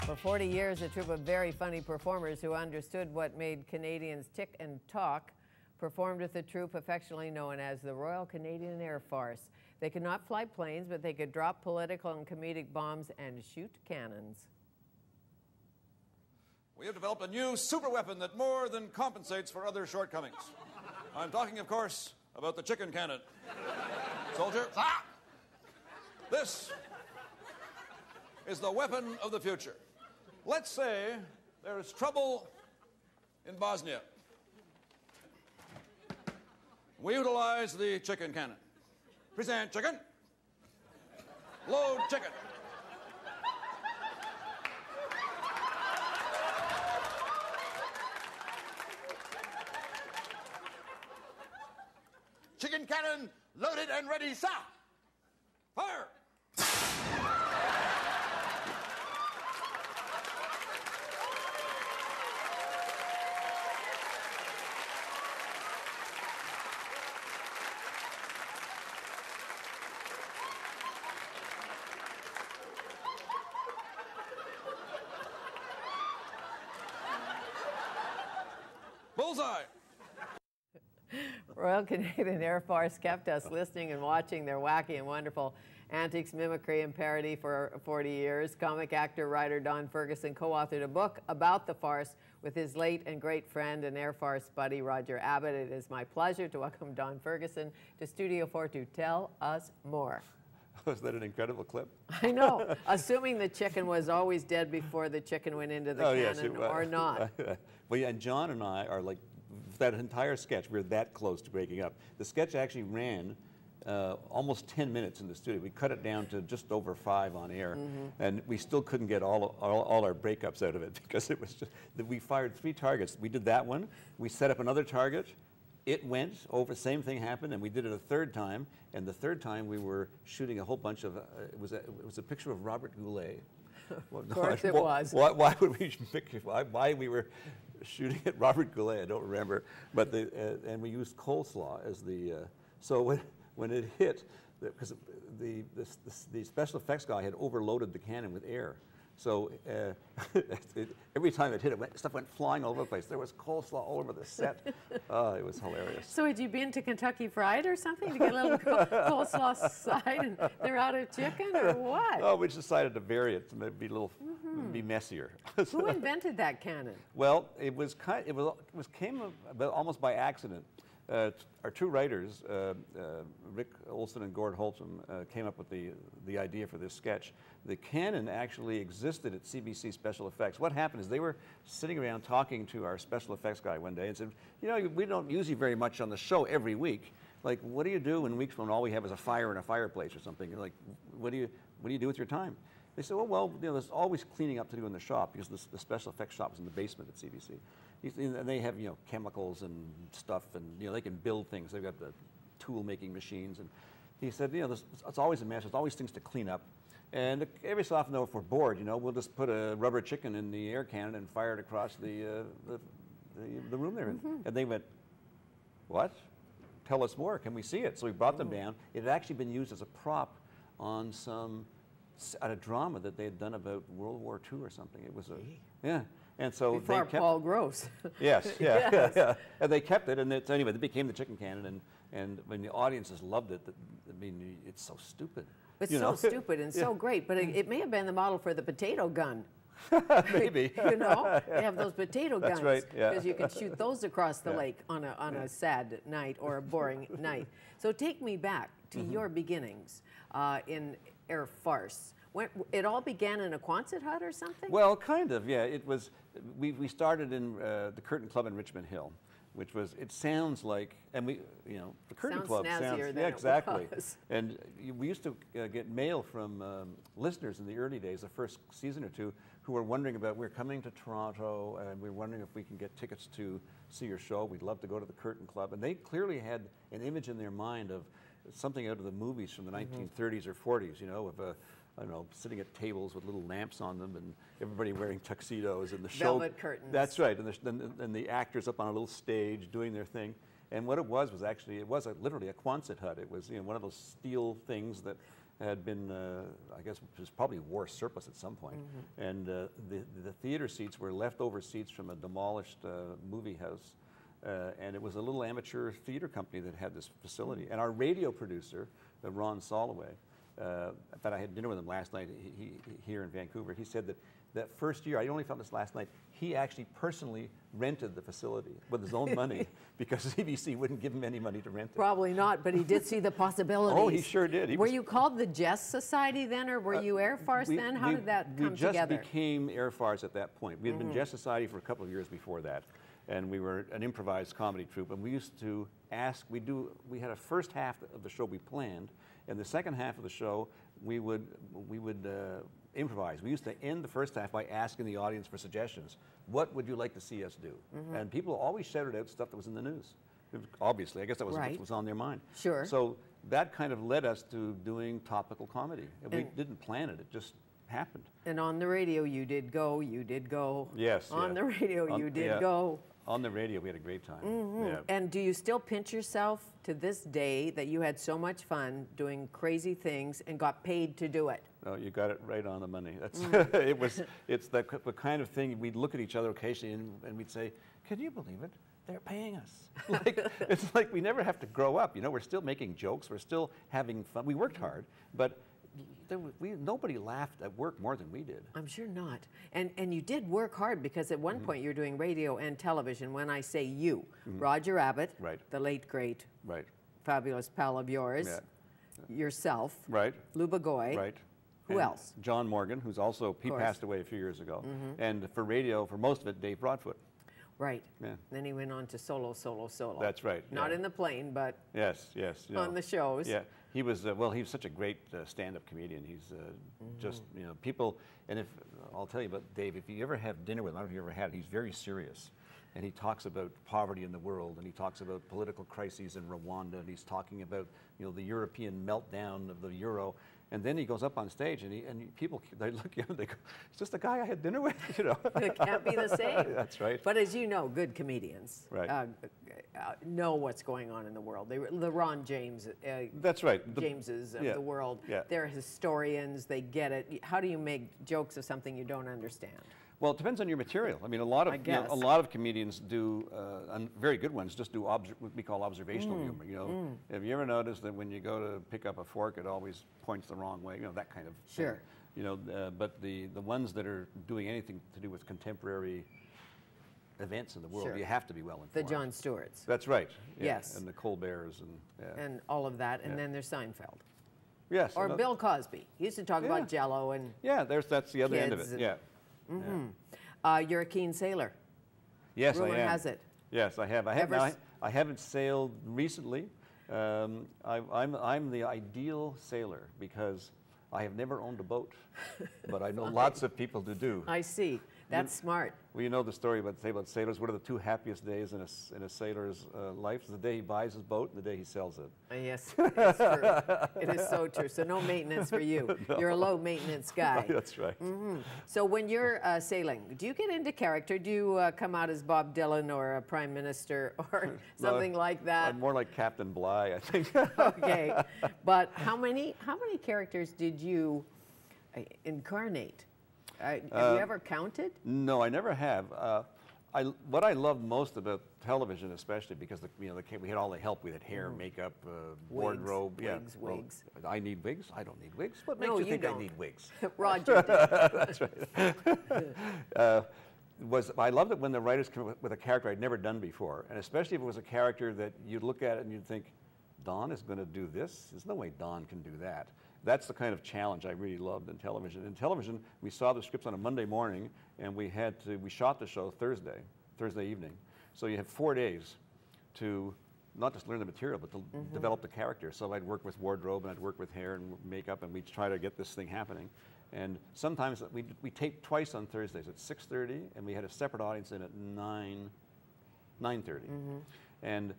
For 40 years, a troupe of very funny performers who understood what made Canadians tick and talk performed with the troupe affectionately known as the Royal Canadian Air Farce. They could not fly planes, but they could drop political and comedic bombs and shoot cannons. We have developed a new super weapon that more than compensates for other shortcomings. I'm talking, of course, about the chicken cannon. Soldier, this is the weapon of the future. Let's say there is trouble in Bosnia. We utilize the chicken cannon. Present chicken. Load chicken. Chicken cannon loaded and ready, sir. Fire! Bullseye! Royal Canadian Air Farce kept us listening and watching their wacky and wonderful antics, mimicry, and parody for 40 years. Comic actor, writer Don Ferguson co-authored a book about the farce with his late and great friend and Air Farce buddy, Roger Abbott. It is my pleasure to welcome Don Ferguson to Studio 4 to tell us more. Was that an incredible clip? I know. Assuming the chicken was always dead before the chicken went into the cannon, yes, or not. Well, yeah, and John and I are like, that entire sketch, we're that close to breaking up. The sketch actually ran almost 10 minutes in the studio. We cut it down to just over 5 on air, and we still couldn't get all our breakups out of it because it was just that we fired 3 targets. We did that one. We set up another target. It went over. Same thing happened, and we did it a 3rd time. And the 3rd time, we were shooting a whole bunch of. It was a picture of Robert Goulet. Of course it was. Why would we picture? Why we were shooting at Robert Goulet? I don't remember. But and we used coleslaw as the. So when it hit, because the special effects guy had overloaded the cannon with air. So every time it hit, stuff went flying all over the place. There was coleslaw all over the set. It was hilarious. So had you been to Kentucky Fried or something to get a little coleslaw side and they're out of chicken or what? Oh, we just decided to vary it to be a little, be messier. Who invented that cannon? Well, it came about almost by accident. Our 2 writers, Rick Olson and Gord Holtom, came up with the idea for this sketch. The cannon actually existed at CBC Special Effects. What happened is they were sitting around talking to our special effects guy one day and said, you know, we don't use you very much on the show every week. Like, what do you do in weeks when all we have is a fire in a fireplace or something? Like, what do you do with your time? They said, well, you know, there's always cleaning up to do in the shop because the special effects shop is in the basement at CBC. And they have, you know, chemicals and stuff, and you know they can build things. They've got the tool-making machines, and he said, you know, it's always a mess. There's always things to clean up, and every so often, though, if we're bored, you know, we'll just put a rubber chicken in the air cannon and fire it across the room they're in. And they went, what? Tell us more. Can we see it? So we brought them down. It had actually been used as a prop on a drama that they had done about World War II or something. It was yeah. And so before they kept Paul Gross. Yes, yeah, Yes. yeah. And they kept it, and anyway, it became the chicken cannon, and when the audiences loved it, I mean, it's so stupid. It's so stupid and so great, but it may have been the model for the potato gun. Maybe. You know, they have those potato guns. That's right, yeah. Because you can shoot those across the lake on a sad night or a boring night. So take me back to your beginnings in Air Farce. It all began in a Quonset hut or something? Well, kind of, yeah. It was. We started in the Curtain Club in Richmond Hill, which was. It sounds like, and we, you know, the Curtain Club sounds. Than yeah, exactly. It was. And we used to get mail from listeners in the early days, the first season or 2, who were wondering about. We're coming to Toronto, and we're wondering if we can get tickets to see your show. We'd love to go to the Curtain Club, and they clearly had an image in their mind of something out of the movies from the 1930s or 40s. You know, of a. I don't know, sitting at tables with little lamps on them, and everybody wearing tuxedos, and the show. Velvet curtains. That's right, and the actors up on a little stage doing their thing. And what it was actually, it was literally a Quonset hut. It was, you know, one of those steel things that had been, I guess, it was probably war surplus at some point. And the theater seats were leftover seats from a demolished movie house. And it was a little amateur theater company that had this facility. And our radio producer, Ron Soloway, in fact, I had dinner with him last night here in Vancouver. He said that first year, I only found this last night, he actually personally rented the facility with his own money because CBC wouldn't give him any money to rent it. Probably not, but he did see the possibilities. Oh, he sure did. Were you called the Jest Society then, or were you Air Farce then? How did that come together? We just became Air Farce at that point. We had been Jest Society for a couple of years before that. And we were an improvised comedy troupe, and we used to ask, we had a first half of the show we planned, and the second half of the show we would improvise. We used to end the first half by asking the audience for suggestions. What would you like to see us do? And people always shouted out stuff that was in the news. Obviously, I guess that was what was on their mind. Sure. So that kind of led us to doing topical comedy. And we didn't plan it, it just happened. And on the radio you did go. Yes. On the radio you did go. On the radio, we had a great time. Yeah. And do you still pinch yourself to this day that you had so much fun doing crazy things and got paid to do it? No, you got it right on the money. That's it's the kind of thing we'd look at each other occasionally and we'd say, "Can you believe it? They're paying us." It's like we never have to grow up. You know, we're still making jokes. We're still having fun. We worked hard, but nobody laughed at work more than we did. I'm sure not. And you did work hard because at one point you're doing radio and television. When I say you, Roger Rabbit, the late great, fabulous pal of yours, yourself, Lou Bagoy, who else? John Morgan, who's also, he passed away a few years ago. And for radio, for most of it, Dave Broadfoot. Right. Yeah. Then he went on to solo. That's right. Not in the plane, but yes. On the shows. Yeah. He was, well, he was such a great stand-up comedian. He's just, you know, people, and if, I'll tell you about Dave, if you ever have dinner with him, I don't know if you ever had, he's very serious. And he talks about poverty in the world, and he talks about political crises in Rwanda, and he's talking about, you know, the European meltdown of the euro. And then he goes up on stage, and people, they look at him and they go, "It's just the guy I had dinner with," you know. It can't be the same. That's right. But as you know, good comedians know what's going on in the world. The Ron James, that's right. Jameses of the world. Yeah. They're historians. They get it. How do you make jokes of something you don't understand? Well, it depends on your material. I mean, a lot of comedians do, very good ones, just do what we call observational humor. You know, have you ever noticed that when you go to pick up a fork, it always points the wrong way? You know, that kind of thing. You know, but the ones that are doing anything to do with contemporary events in the world, you have to be well informed. The Jon Stewarts. That's right. Yeah. Yes. And the Colberts and all of that, and then there's Seinfeld. Yes. Or Bill Cosby. He used to talk about Jell-O and that's the other end of it. Yeah. You're a keen sailor. Yes, Rumor I am. has it. Yes, I have. I haven't sailed recently. I'm the ideal sailor because I have never owned a boat, but I know lots of people who do. I see. That's smart. Well, you know the story about sailors. What are the two happiest days in a sailor's life? It's the day he buys his boat and the day he sells it. Yes, it's true. It is so true. So no maintenance for you. No. You're a low maintenance guy. That's right. So when you're sailing, do you get into character? Do you come out as Bob Dylan or a prime minister or something like that? I'm more like Captain Bligh, I think. Okay, but how many characters did you incarnate? Have you ever counted? No, I never have. What I loved most about television, especially because we had all the help. We had hair, makeup, wardrobe. Wigs. Well, I need wigs. I don't need wigs. What makes you think I need wigs? Roger did. That's right. I loved it when the writers came up with a character I'd never done before, and especially if it was a character that you'd look at it and you'd think, Don is going to do this? There's no way Don can do that. That's the kind of challenge I really loved in television. In television, we saw the scripts on a Monday morning, and we shot the show Thursday evening. So you have 4 days to not just learn the material, but to develop the character. So I'd work with wardrobe, and I'd work with hair and makeup, and we'd try to get this thing happening. And sometimes we taped twice on Thursdays at 6:30, and we had a separate audience in at 9:30. And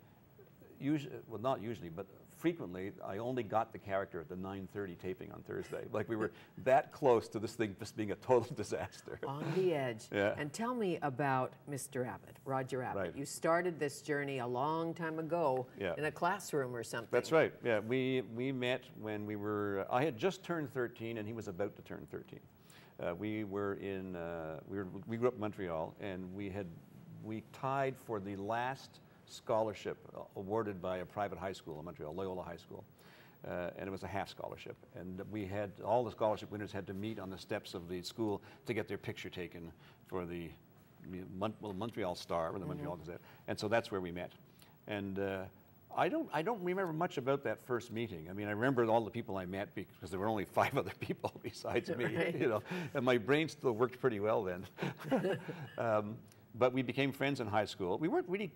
usually, well, not usually, but frequently, I only got the character at the 9:30 taping on Thursday. Like we were that close to this thing just being a total disaster. On the edge. Yeah. And tell me about Mr. Abbott, Roger Abbott. Right. You started this journey a long time ago Yeah. in a classroom or something. That's right. Yeah, we met when we were. I had just turned 13, and he was about to turn 13. We grew up in Montreal, and we tied for the last scholarship awarded by a private high school in Montreal, Loyola High School, and it was a half scholarship. And we had all the scholarship winners had to meet on the steps of the school to get their picture taken for the Montreal Star or the Montreal Gazette, and so that's where we met. And I don't remember much about that first meeting. I mean, I remember all the people I met because there were only 5 other people besides me, Right. you know, and my brain still worked pretty well then. But we became friends in high school. We weren't really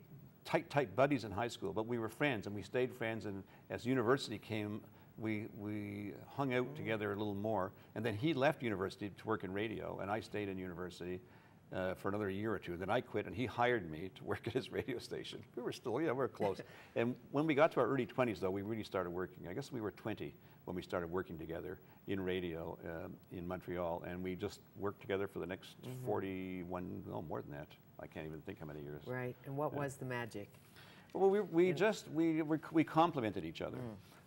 tight buddies in high school, but we were friends, and we stayed friends. And as university came, we hung out together a little more. And then he left university to work in radio, and I stayed in university for another year or two. Then I quit, and he hired me to work at his radio station. We were still, we were close. And when we got to our early 20s, though, we really started working. I guess we were 20 when we started working together in radio in Montreal, and we just worked together for the next 41, no, more than that. I can't even think how many years. Right. And what was the magic? Well, we complemented each other.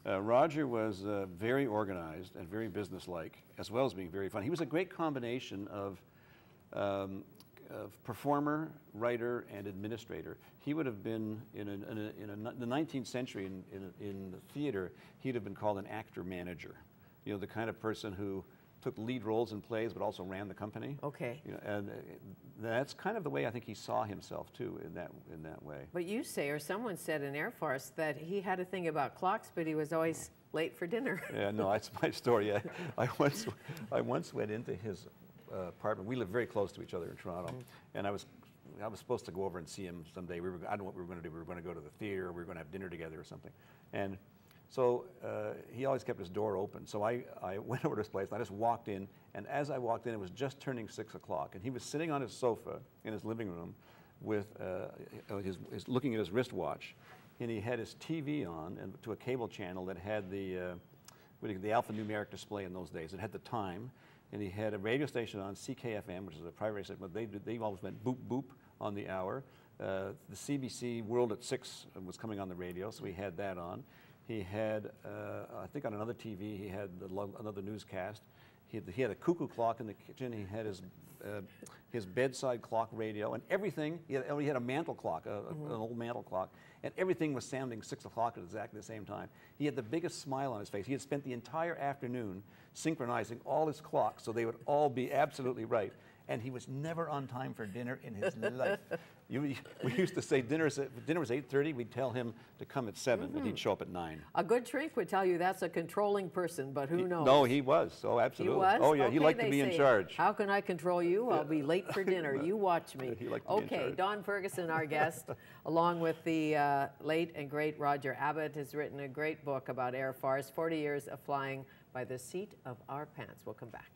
Roger was very organized and very businesslike, as well as being very fun. He was a great combination of performer, writer, and administrator. He would have been in the 19th century in the theater. He'd have been called an actor manager. You know, the kind of person who took lead roles in plays, but also ran the company. Okay. You know, and that's kind of the way I think he saw himself too, in that way. But you say, or someone said in Air Farce, that he had a thing about clocks, but he was always late for dinner. Yeah, no, that's my story. Yeah. I once went into his apartment. We lived very close to each other in Toronto, and I was supposed to go over and see him someday. I don't know what we were going to do. We were going to go to the theater. We were going to have dinner together or something, and so he always kept his door open. So I went over to his place, and I just walked in, and as I walked in, it was just turning 6 o'clock, and he was sitting on his sofa in his living room with looking at his wristwatch, and he had his TV on and to a cable channel that had the alphanumeric display in those days. It had the time, and he had a radio station on, CKFM, which is a private radio station, but they always went boop, boop on the hour. The CBC World at 6 was coming on the radio, so he had that on. He had, I think on another TV, he had another newscast. He had a cuckoo clock in the kitchen. He had his bedside clock radio and everything. He had a mantle clock, an old mantle clock, and everything was sounding 6 o'clock at exactly the same time. He had the biggest smile on his face. He had spent the entire afternoon synchronizing all his clocks so they would all be absolutely right. And he was never on time for dinner in his life. We used to say dinner was 8:30. We'd tell him to come at 7, and he'd show up at 9. A good shrink would tell you that's a controlling person, but who knows? No, he was. Oh, absolutely. He was? Oh, yeah. Okay, He liked to they be in say, charge. How can I control you? I'll be late for dinner. You watch me. He liked to be in Okay, charge. Don Ferguson, our guest, along with the late and great Roger Abbott, has written a great book about Air Farce, 40 years of flying by the seat of our pants. We'll come back.